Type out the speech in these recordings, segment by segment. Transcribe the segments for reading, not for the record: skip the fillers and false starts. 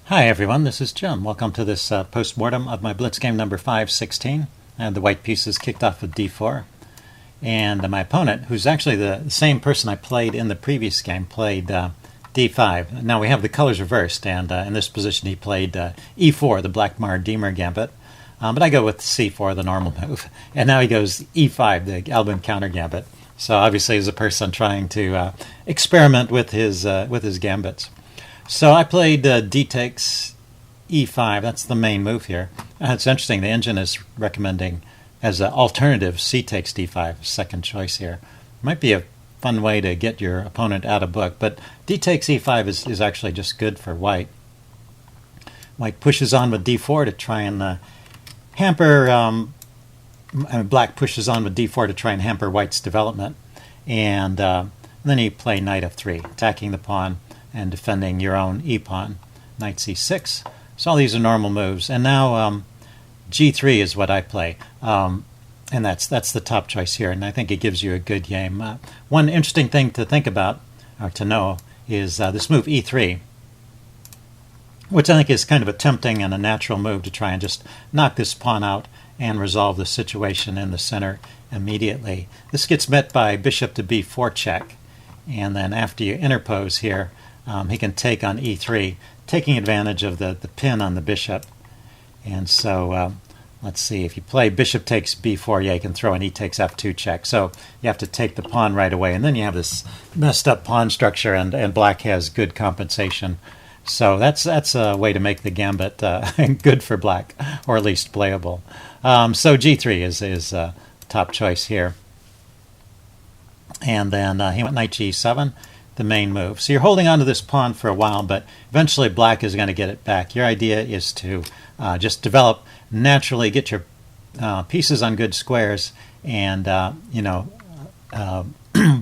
Hi everyone, this is Jim. Welcome to this post-mortem of my Blitz game number 516. I had the white pieces kicked off with d4. And my opponent, who's actually the same person I played in the previous game, played d5. Now we have the colors reversed, and in this position he played e4, the Blackmar-Deemer gambit. But I go with c4, the normal move. And now he goes e5, the Albin counter-gambit. So obviously he's a person trying to experiment with his gambits. So I played d takes e5. That's the main move here. It's interesting. The engine is recommending as an alternative c takes d5, second choice here. Might be a fun way to get your opponent out of book, but d takes e5 is actually just good for white. White pushes on with d4 to try and hamper. Black pushes on with d4 to try and hamper white's development, and then you play knight f3, attacking the pawn and defending your own e-pawn. Knight c6. So all these are normal moves. And now g3 is what I play. And that's the top choice here. And I think it gives you a good game. One interesting thing to think about, or to know, is this move e3, which I think is kind of a tempting and a natural move to try and just knock this pawn out and resolve the situation in the center immediately. This gets met by bishop to b4 check. And then after you interpose here, he can take on e3, taking advantage of the pin on the bishop. And so let's see, if you play bishop takes b4, yeah, you can throw an e takes f2 check. So you have to take the pawn right away, and then you have this messed up pawn structure, and black has good compensation. So that's a way to make the gambit good for black, or at least playable. So g3 is top choice here. And then he went knight g7. The main move. So you're holding on to this pawn for a while, but eventually black is going to get it back. Your idea is to just develop naturally, get your pieces on good squares, and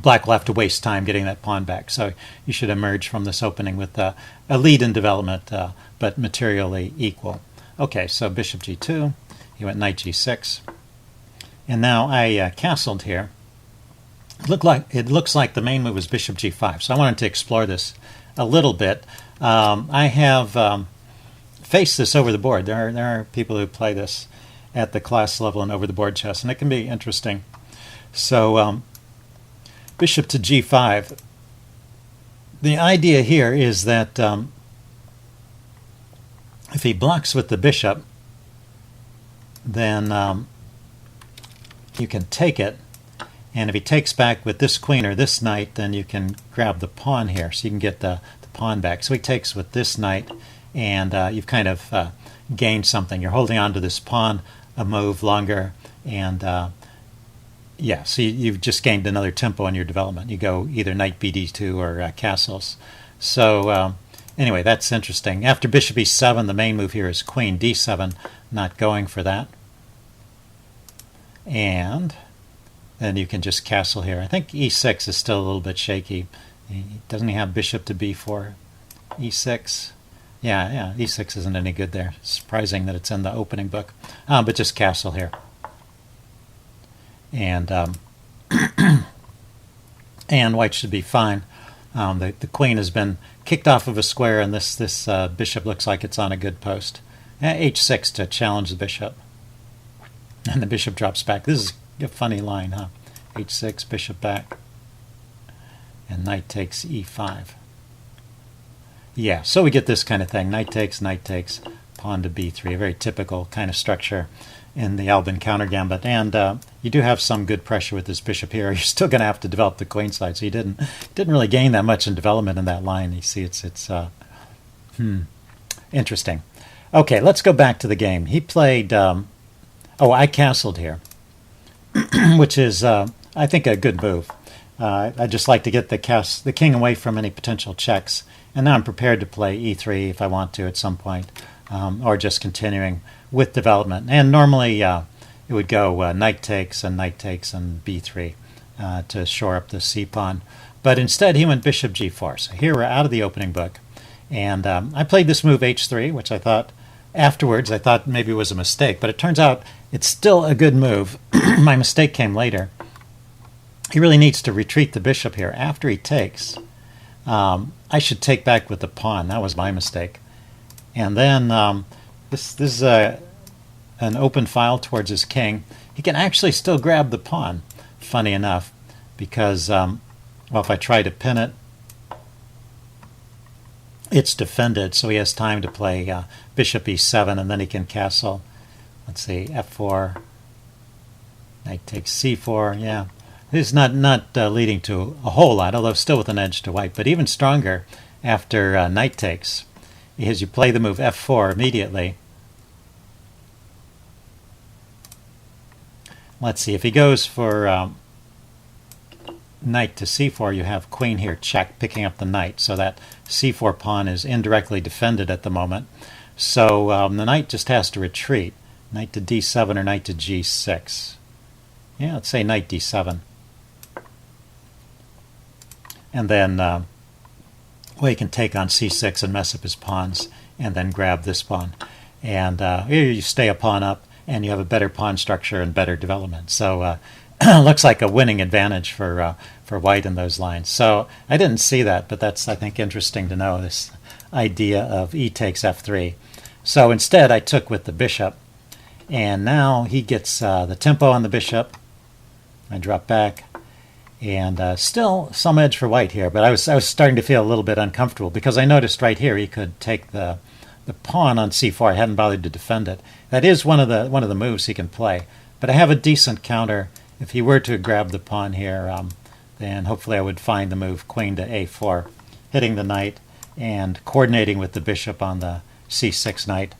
black will have to waste time getting that pawn back. So you should emerge from this opening with a lead in development, but materially equal. Okay, so bishop g2. He went knight g6, and now I castled here. It looks like the main move is bishop g5, so I wanted to explore this a little bit. I have faced this over the board. There are people who play this at the class level and over the board chess, and it can be interesting. So bishop to g5. The idea here is that if he blocks with the bishop, then you can take it. And if he takes back with this queen or this knight, then you can grab the pawn here, so you can get the pawn back. So he takes with this knight, and you've kind of gained something. You're holding on to this pawn a move longer, and yeah, so you've just gained another tempo in your development. You go either knight bd2 or castles. So anyway, that's interesting. After bishop e7, the main move here is queen d7, not going for that. And then you can just castle here. I think e6 is still a little bit shaky. Doesn't he have bishop to b4? e6? Yeah, e6 isn't any good there. Surprising that it's in the opening book. But just castle here. And and white should be fine. The queen has been kicked off of a square, and this bishop looks like it's on a good post. h6 to challenge the bishop. And the bishop drops back. This is a funny line, huh? h6, bishop back, and knight takes e5. Yeah, so we get this kind of thing. Knight takes, pawn to b3. A very typical kind of structure in the Albin counter gambit. And you do have some good pressure with this bishop here. You're still going to have to develop the queen side, so you didn't really gain that much in development in that line. You see, it's interesting. Okay, let's go back to the game. He played. I castled here. Which is, I think, a good move. I just like to get the king away from any potential checks. And now I'm prepared to play e3 if I want to at some point, or just continuing with development. And normally it would go knight takes and b3 to shore up the c-pawn. But instead he went bishop g4. So here we're out of the opening book. And I played this move h3, which I thought afterwards I thought maybe was a mistake. But it turns out it's still a good move. My mistake came later. He really needs to retreat the bishop here. After he takes, I should take back with the pawn. That was my mistake. And then this is an open file towards his king. He can actually still grab the pawn, funny enough, because, well, if I try to pin it, it's defended, so he has time to play bishop e7, and then he can castle. Let's see, f4, knight takes c4, yeah. This is not leading to a whole lot, although still with an edge to white, but even stronger after knight takes, because you play the move f4 immediately. Let's see, if he goes for knight to c4, you have queen here check, picking up the knight, so that c4 pawn is indirectly defended at the moment. So the knight just has to retreat. Knight to d7 or knight to g6. Yeah, let's say knight d7. And then, well, he can take on c6 and mess up his pawns, and then grab this pawn. And here you stay a pawn up, and you have a better pawn structure and better development. So looks like a winning advantage for white in those lines. So I didn't see that, but that's, I think, interesting to know, this idea of e takes f3. So instead I took with the bishop, and now he gets the tempo on the bishop. I drop back, and still some edge for white here, but I was starting to feel a little bit uncomfortable because I noticed right here he could take the pawn on c4. I hadn't bothered to defend it. That is one of the moves he can play, but I have a decent counter. If he were to grab the pawn here, then hopefully I would find the move queen to a4, hitting the knight and coordinating with the bishop on the c6 knight.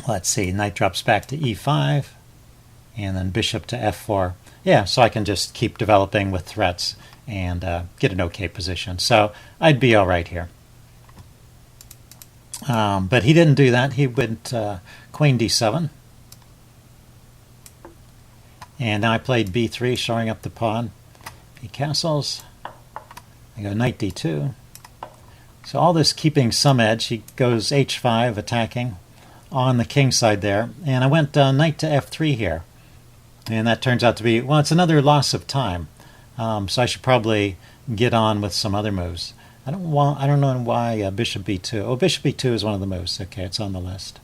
Let's see, knight drops back to e5, and then bishop to f4. Yeah, so I can just keep developing with threats and get an okay position. So I'd be all right here. But he didn't do that. He went queen d7. And now I played b3, showing up the pawn. He castles. I go knight d2. So all this keeping some edge. He goes h5, attacking on the king side there. And I went knight to f3 here. And that turns out to be, well, it's another loss of time. So I should probably get on with some other moves. I don't know why bishop b2. Oh, bishop b2 is one of the moves. Okay, it's on the list.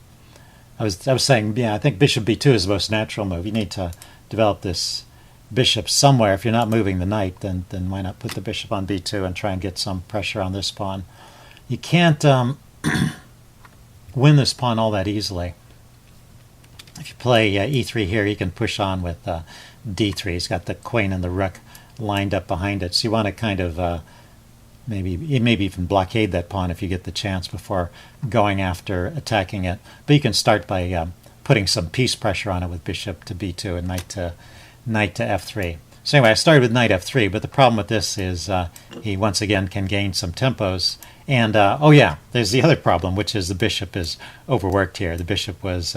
I was saying, yeah, I think bishop b2 is the most natural move. You need to develop this bishop somewhere. If you're not moving the knight, then why not put the bishop on b2 and try and get some pressure on this pawn? You can't win this pawn all that easily. If you play e3 here, you can push on with d3. He's got the queen and the rook lined up behind it. So you want to kind of maybe even blockade that pawn if you get the chance before going after attacking it. But you can start by putting some piece pressure on it with bishop to b2 and knight to f3. So anyway, I started with knight f3, but the problem with this is he once again can gain some tempos. And oh yeah, there's the other problem, which is the bishop is overworked here. The bishop was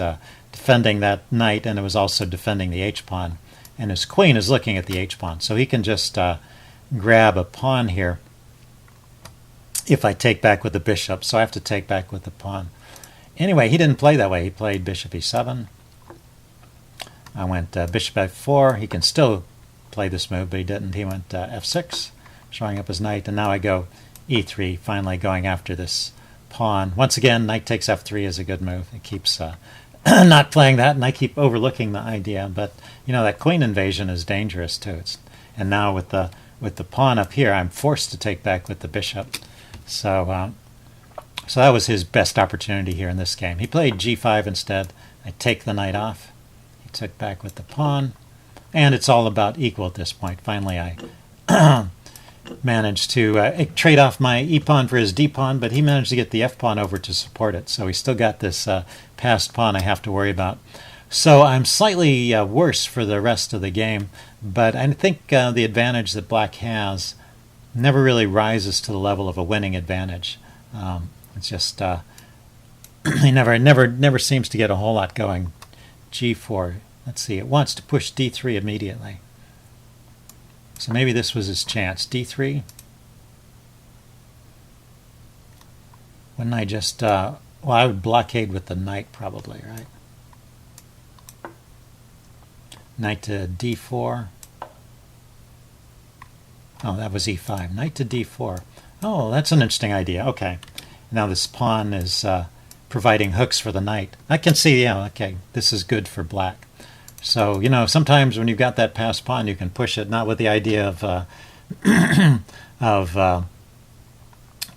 defending that knight, and it was also defending the h-pawn. And his queen is looking at the h-pawn. So he can just grab a pawn here if I take back with the bishop. So I have to take back with the pawn. Anyway, he didn't play that way. He played bishop e7. I went bishop f4. He can still play this move, but he didn't. He went f6, showing up his knight. And now I go e3, finally going after this pawn. Once again, knight takes f3 is a good move. It keeps not playing that, and I keep overlooking the idea. But you know, that queen invasion is dangerous too. And now with the pawn up here, I'm forced to take back with the bishop. So so that was his best opportunity here in this game. He played g5 instead. I take the knight off. He took back with the pawn, and it's all about equal at this point. Finally, I managed to trade off my e-pawn for his d-pawn, but he managed to get the f-pawn over to support it. So he's still got this passed pawn I have to worry about. So I'm slightly worse for the rest of the game, but I think the advantage that black has never really rises to the level of a winning advantage. It's just he never seems to get a whole lot going. g4. Let's see. It wants to push d3 immediately. So maybe this was his chance. d3. Wouldn't I just well, I would blockade with the knight probably, right? Knight to d4. Oh, that was e5. Knight to d4. Oh, that's an interesting idea. Okay. Now this pawn is providing hooks for the knight. I can see, yeah, okay, this is good for black. So, you know, sometimes when you've got that passed pawn, you can push it, not with the idea of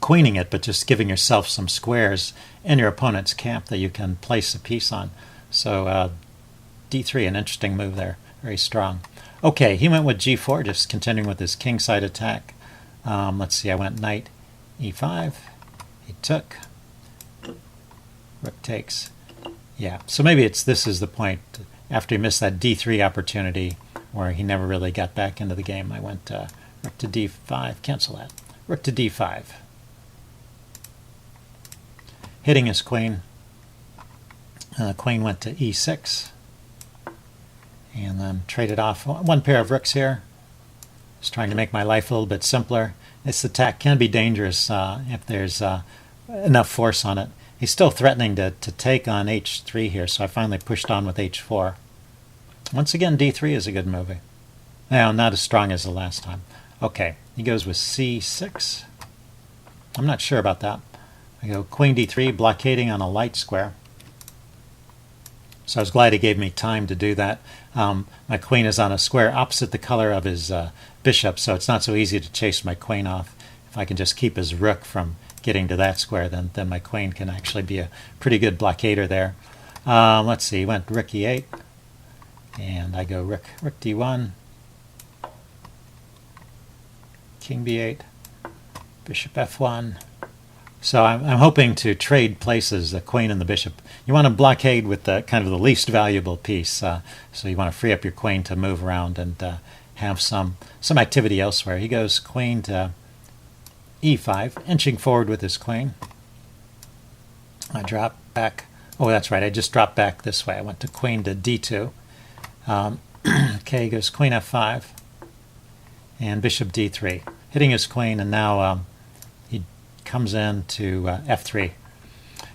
queening it, but just giving yourself some squares in your opponent's camp that you can place a piece on. So d3, an interesting move there, very strong. Okay, he went with g4, just continuing with his kingside attack. Let's see, I went knight e5, he took, rook takes. Yeah, so maybe this is the point. After he missed that d3 opportunity where he never really got back into the game, I went rook to d5, cancel that, rook to d5. Hitting his queen. Queen went to e6. And then traded off one pair of rooks here. Just trying to make my life a little bit simpler. This attack can be dangerous if there's enough force on it. He's still threatening to take on h3 here, so I finally pushed on with h4. Once again, d3 is a good move. Now, not as strong as the last time. Okay, he goes with c6. I'm not sure about that. I go queen d3, blockading on a light square. So I was glad he gave me time to do that. My queen is on a square opposite the color of his bishop, so it's not so easy to chase my queen off. If I can just keep his rook from getting to that square, then my queen can actually be a pretty good blockader there. Let's see, he went rook e8, and I go rook d1, king b8, bishop f1. So I'm hoping to trade places, the queen and the bishop. You want to blockade with the kind of the least valuable piece, so you want to free up your queen to move around and have some activity elsewhere. He goes queen to e5, inching forward with his queen. I drop back. Oh, that's right, I just dropped back this way. I went to queen to d2. Okay, he goes queen f5 and bishop d3, hitting his queen, and now he comes in to f3.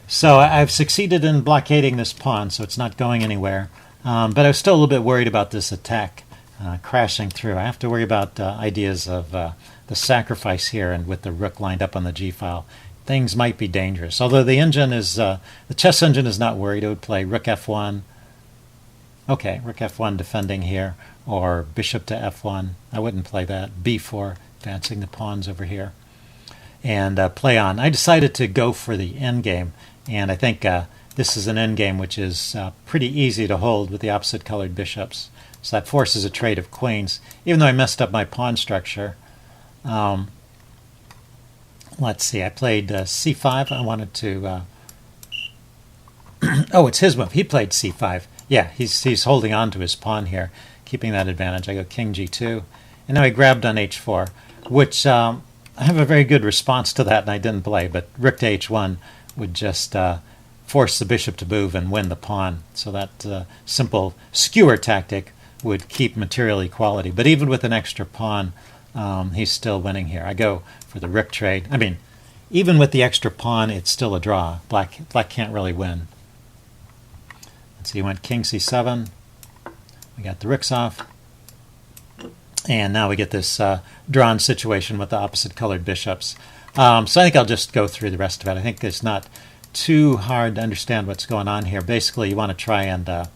So I've succeeded in blockading this pawn, so it's not going anywhere. But I was still a little bit worried about this attack crashing through. I have to worry about ideas of the sacrifice here, and with the rook lined up on the g-file, things might be dangerous. Although the engine is, the chess engine is not worried. It would play rook f1. Okay, rook f1 defending here, or bishop to f1. I wouldn't play that. b4, advancing the pawns over here. And play on. I decided to go for the endgame, and I think this is an endgame which is pretty easy to hold with the opposite colored bishops. So that forces a trade of queens, even though I messed up my pawn structure. Let's see, I played c5. I wanted to... oh, it's his move. He played c5. Yeah, he's holding on to his pawn here, keeping that advantage. I go king g2, and now he grabbed on h4, which... I have a very good response to that, and I didn't play, but rook to h1 would just force the bishop to move and win the pawn. So that simple skewer tactic would keep material equality. But even with an extra pawn, he's still winning here. I go for the rook trade. I mean, even with the extra pawn, it's still a draw. Black can't really win. Let's see, he went king c7. We got the rooks off. And now we get this drawn situation with the opposite colored bishops. So I think I'll just go through the rest of it. I think it's not too hard to understand what's going on here. Basically, you want to try and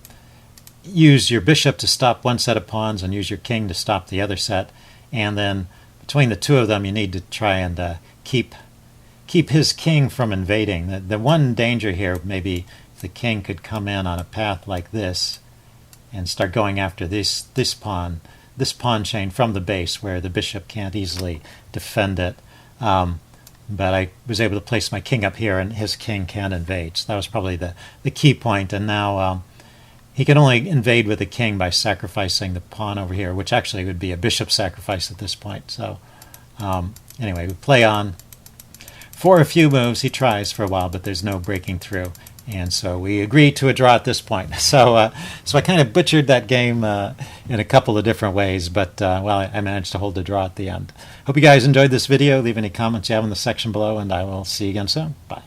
use your bishop to stop one set of pawns and use your king to stop the other set. And then between the two of them, you need to try and keep his king from invading. The one danger here, maybe if the king could come in on a path like this and start going after this pawn chain from the base where the bishop can't easily defend it. But I was able to place my king up here, and his king can invade. So that was probably the key point. And now he can only invade with the king by sacrificing the pawn over here, which actually would be a bishop sacrifice at this point. So anyway, we play on. For a few moves, he tries for a while, but there's no breaking through. And so we agreed to a draw at this point. So I kind of butchered that game in a couple of different ways, but well, I managed to hold the draw at the end. Hope you guys enjoyed this video. Leave any comments you have in the section below, and I will see you again soon. Bye.